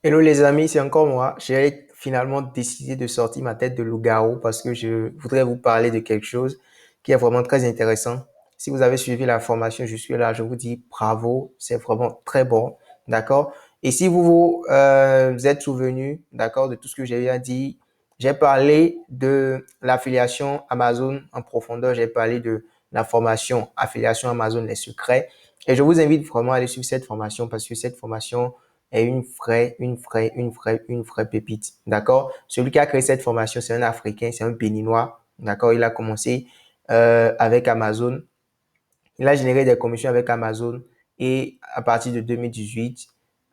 Hello les amis, c'est encore moi. J'ai finalement décidé de sortir ma tête de loup-garou parce que je voudrais vous parler de quelque chose qui est vraiment très intéressant. Si vous avez suivi la formation, je suis là, je vous dis bravo, c'est vraiment très bon, d'accord? Et si vous êtes souvenu, d'accord, de tout ce que j'ai bien dit, j'ai parlé de l'affiliation Amazon en profondeur, j'ai parlé de la formation affiliation Amazon, les secrets. Et je vous invite vraiment à aller suivre cette formation parce que cette formation est une vraie pépite. D'accord? Celui qui a créé cette formation, c'est un Africain, c'est un Béninois. D'accord? Il a commencé avec Amazon. Il a généré des commissions avec Amazon et à partir de 2018,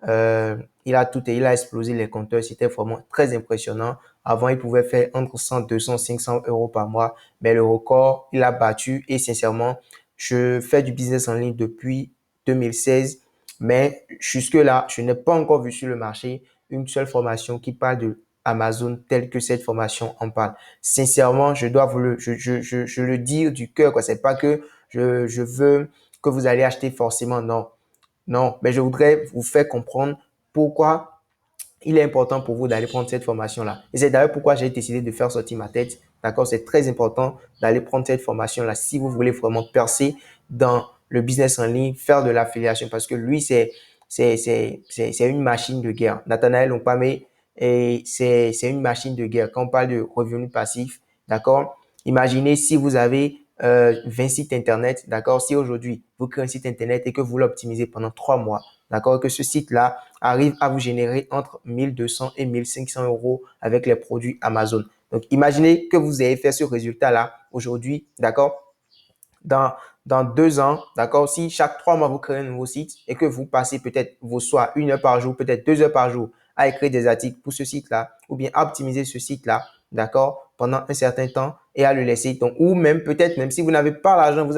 il a explosé les compteurs. C'était vraiment très impressionnant. Avant, il pouvait faire entre 100, 200, 500 euros par mois, mais le record, il a battu et sincèrement, je fais du business en ligne depuis 2016, mais jusque-là, je n'ai pas encore vu sur le marché une seule formation qui parle de Amazon telle que cette formation en parle. Sincèrement, je dois vous je le dire du cœur, quoi. C'est pas que je veux que vous allez acheter forcément. Non, non. Mais je voudrais vous faire comprendre pourquoi il est important pour vous d'aller prendre cette formation-là. Et c'est d'ailleurs pourquoi j'ai décidé de faire sortir ma tête. D'accord? C'est très important d'aller prendre cette formation-là si vous voulez vraiment percer dans le business en ligne, faire de l'affiliation parce que lui, c'est une machine de guerre. Nathanaël Ompame, et c'est une machine de guerre. Quand on parle de revenus passifs, d'accord? Imaginez si vous avez 20 sites Internet, d'accord? Si aujourd'hui, vous créez un site Internet et que vous l'optimisez pendant 3 mois, d'accord? Que ce site-là arrive à vous générer entre 1200 et 1500 euros avec les produits Amazon. Donc, imaginez que vous ayez fait ce résultat-là aujourd'hui, d'accord? Dans, dans 2 ans, d'accord? Si chaque 3 mois, vous créez un nouveau site et que vous passez peut-être vos soirs 1 heure par jour, peut-être 2 heures par jour à écrire des articles pour ce site-là ou bien à optimiser ce site-là, d'accord? Pendant un certain temps et à le laisser. Donc, ou même peut-être, même si vous n'avez pas l'argent,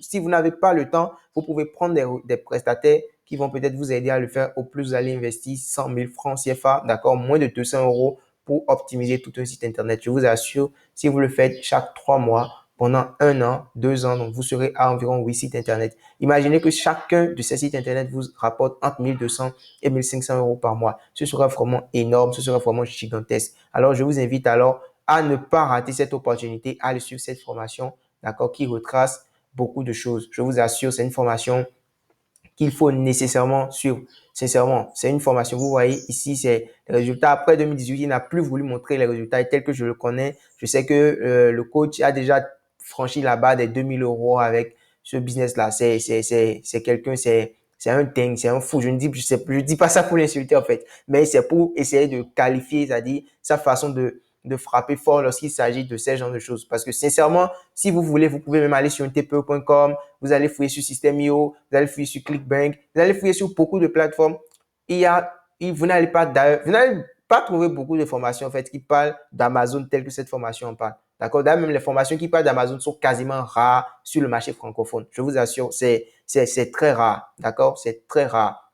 si vous n'avez pas le temps, vous pouvez prendre des prestataires qui vont peut-être vous aider à le faire. Au plus, vous allez investir 100 000 francs CFA, d'accord? Moins de 200 euros pour optimiser tout un site Internet. Je vous assure, si vous le faites chaque 3 mois, pendant 1 an, 2 ans, donc vous serez à environ 8 sites Internet. Imaginez que chacun de ces sites Internet vous rapporte entre 1200 et 1500 euros par mois. Ce sera vraiment énorme, ce sera vraiment gigantesque. Alors, je vous invite alors à ne pas rater cette opportunité, à aller suivre cette formation, d'accord, qui retrace beaucoup de choses. Je vous assure, c'est une formation qu'il faut nécessairement suivre. Sincèrement, c'est une formation. Vous voyez ici, c'est les résultats. Après 2018, il n'a plus voulu montrer les résultats tels que je le connais. Je sais que le coach a déjà franchi la barre des 2000 euros avec ce business-là. C'est quelqu'un, c'est un dingue, c'est un fou. Je dis pas ça pour l'insulter en fait, mais c'est pour essayer de qualifier, c'est-à-dire sa façon de frapper fort lorsqu'il s'agit de ces genres de choses. Parce que sincèrement, si vous voulez, vous pouvez même aller sur tpe.com, vous allez fouiller sur System.io, vous allez fouiller sur ClickBank, vous allez fouiller sur beaucoup de plateformes. Vous n'allez pas trouver beaucoup de formations en fait qui parlent d'Amazon telles que cette formation en parle. D'accord? D'ailleurs, même les formations qui parlent d'Amazon sont quasiment rares sur le marché francophone. Je vous assure, c'est très rare. D'accord? C'est très rare.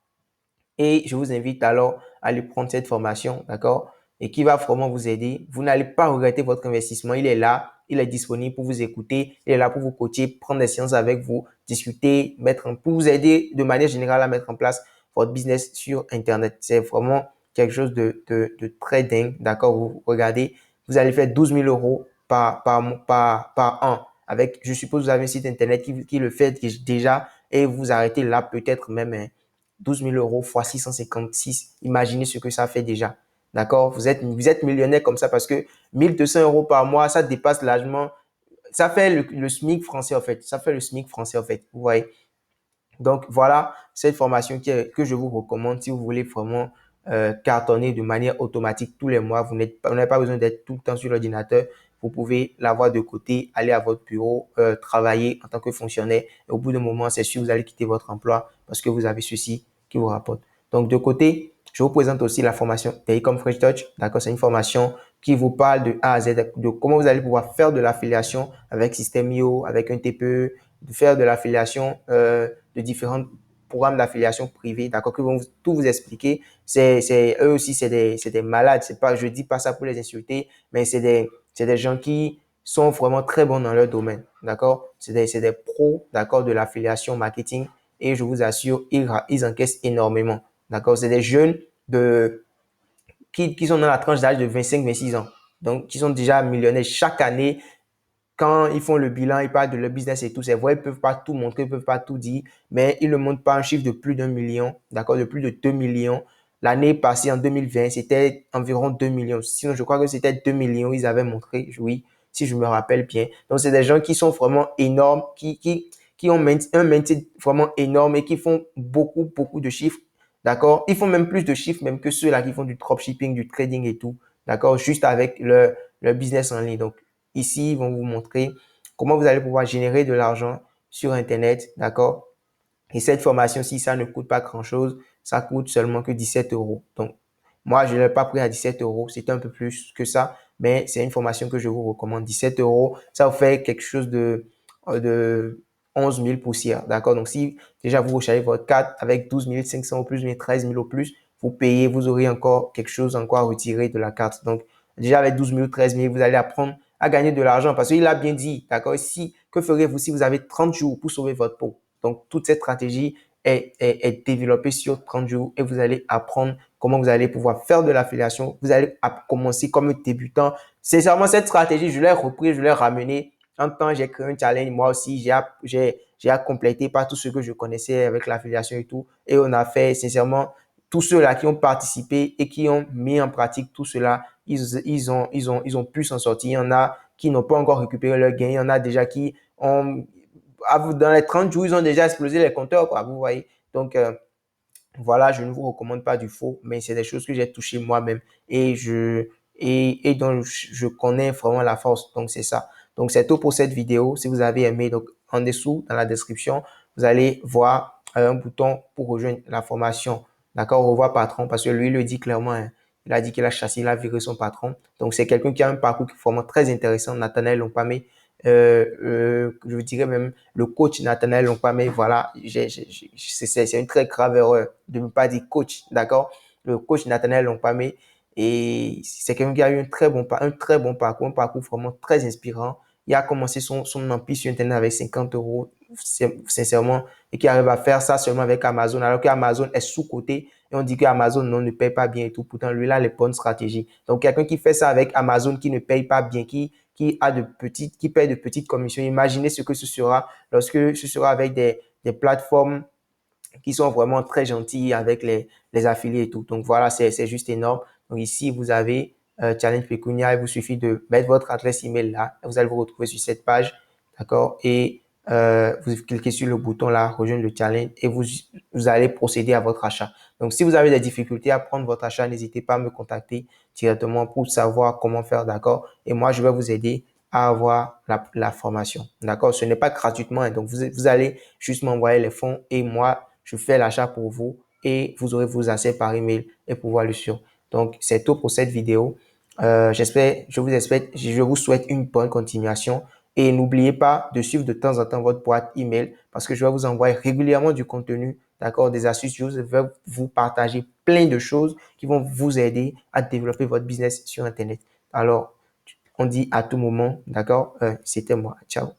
Et je vous invite alors à aller prendre cette formation, d'accord? Et qui va vraiment vous aider. Vous n'allez pas regretter votre investissement. Il est là, il est disponible pour vous écouter, il est là pour vous coacher, prendre des séances avec vous, discuter, pour vous aider de manière générale à mettre en place votre business sur Internet. C'est vraiment quelque chose de très dingue, d'accord? Vous regardez, vous allez faire 12 000 euros par an. Avec, je suppose, vous avez un site Internet qui le fait déjà et vous arrêtez là peut-être même 12 000 euros fois 656. Imaginez ce que ça fait déjà. D'accord? Vous êtes millionnaire comme ça parce que 1200 euros par mois, ça dépasse largement. Ça fait le SMIC français en fait. Ça fait le SMIC français en fait. Vous voyez? Donc voilà cette formation que je vous recommande si vous voulez vraiment cartonner de manière automatique tous les mois. Vous n'avez pas besoin d'être tout le temps sur l'ordinateur. Vous pouvez l'avoir de côté, aller à votre bureau, travailler en tant que fonctionnaire. Et au bout d'un moment, c'est sûr, vous allez quitter votre emploi parce que vous avez ceci qui vous rapporte. Donc de côté, je vous présente aussi la formation Telecom Fresh Touch. D'accord, c'est une formation qui vous parle de A à Z, de comment vous allez pouvoir faire de l'affiliation avec System.io, avec un TPE, de faire de l'affiliation de différents programmes d'affiliation privés, d'accord, qui vont tout vous expliquer. Eux aussi, c'est des malades. C'est pas, je dis pas ça pour les insulter, mais c'est des gens qui sont vraiment très bons dans leur domaine, d'accord. C'est des pros, d'accord, de l'affiliation marketing et je vous assure, ils encaissent énormément, d'accord. C'est des jeunes de qui sont dans la tranche d'âge de 25-26 ans. Donc, qui sont déjà millionnaires chaque année. Quand ils font le bilan, ils parlent de leur business et tout. C'est vrai, ils ne peuvent pas tout montrer, ils ne peuvent pas tout dire, mais ils ne montrent pas un chiffre de plus d'1 million, d'accord, de plus de 2 millions. L'année passée, en 2020, c'était environ 2 millions. Sinon, je crois que c'était 2 millions, ils avaient montré, oui, si je me rappelle bien. Donc, c'est des gens qui sont vraiment énormes, qui ont un maintien vraiment énorme et qui font beaucoup, beaucoup de chiffres, d'accord. Ils font même plus de chiffres même que ceux-là qui font du dropshipping, du trading et tout, d'accord, juste avec leur business en ligne. Donc, ici, ils vont vous montrer comment vous allez pouvoir générer de l'argent sur Internet, d'accord? Et cette formation-ci, ça ne coûte pas grand-chose. Ça coûte seulement que 17 euros. Donc, moi, je ne l'ai pas pris à 17 euros. C'était un peu plus que ça, mais c'est une formation que je vous recommande. 17 euros, ça vous fait quelque chose de 11 000 poussières, d'accord? Donc, si déjà vous rechargez votre carte avec 12 500 au plus, 13 000 au plus, vous payez, vous aurez encore quelque chose encore à retirer de la carte. Donc, déjà avec 12 000, 13 000, vous allez apprendre à gagner de l'argent parce qu'il a bien dit, d'accord? Si, que ferez-vous si vous avez 30 jours pour sauver votre peau? Donc, toute cette stratégie est développée sur 30 jours et vous allez apprendre comment vous allez pouvoir faire de l'affiliation. Vous allez commencer comme débutant. Sincèrement, cette stratégie, je l'ai repris, je l'ai ramenée. En temps, j'ai créé un challenge. Moi aussi, j'ai complété par tout ce que je connaissais avec l'affiliation et tout. Et on a fait, sincèrement, tous ceux-là qui ont participé et qui ont mis en pratique tout cela, ils ont pu s'en sortir. Il y en a qui n'ont pas encore récupéré leur gain. Il y en a déjà qui ont dans les 30 jours, ils ont déjà explosé les compteurs, quoi, vous voyez. Donc, voilà, je ne vous recommande pas du faux, mais c'est des choses que j'ai touchées moi-même et dont je connais vraiment la force. Donc, c'est ça. Donc, c'est tout pour cette vidéo. Si vous avez aimé, donc, en dessous, dans la description, vous allez voir un bouton pour rejoindre la formation. D'accord? Au revoir, patron, parce que lui, il le dit clairement, hein. Il a dit qu'il a chassé, il a viré son patron. Donc, c'est quelqu'un qui a un parcours vraiment très intéressant, Nathanaël Lompame. Je dirais même le coach Nathanaël Lompame, voilà, c'est une très grave erreur de ne pas dire coach, d'accord? Le coach Nathanaël Lompame, et c'est quelqu'un qui a eu un très bon parcours, un parcours vraiment très inspirant. Il a commencé son empire sur Internet avec 50 euros, sincèrement, et qui arrive à faire ça seulement avec Amazon, alors qu'Amazon est sous-coté. Et on dit qu'Amazon ne paye pas bien et tout. Pourtant, lui, il a les bonnes stratégies. Donc, quelqu'un qui fait ça avec Amazon, qui ne paye pas bien, qui paye de petites commissions. Imaginez ce que ce sera lorsque ce sera avec des plateformes qui sont vraiment très gentilles avec les affiliés et tout. Donc voilà, c'est juste énorme. Donc ici, vous avez Challenge Pecunia. Il vous suffit de mettre votre adresse email là. Vous allez vous retrouver sur cette page. D'accord? Et vous cliquez sur le bouton là, rejoindre le challenge et vous allez procéder à votre achat. Donc, si vous avez des difficultés à prendre votre achat, n'hésitez pas à me contacter directement pour savoir comment faire, d'accord? Et moi, je vais vous aider à avoir la formation, d'accord? Ce n'est pas gratuitement, hein, donc vous allez juste m'envoyer les fonds et moi, je fais l'achat pour vous et vous aurez vos accès par email et pouvoir le suivre. Donc, c'est tout pour cette vidéo. Je vous souhaite une bonne continuation. Et n'oubliez pas de suivre de temps en temps votre boîte email parce que je vais vous envoyer régulièrement du contenu, d'accord, des astuces. Je vais vous partager plein de choses qui vont vous aider à développer votre business sur Internet. Alors, on dit à tout moment, d'accord? C'était moi. Ciao.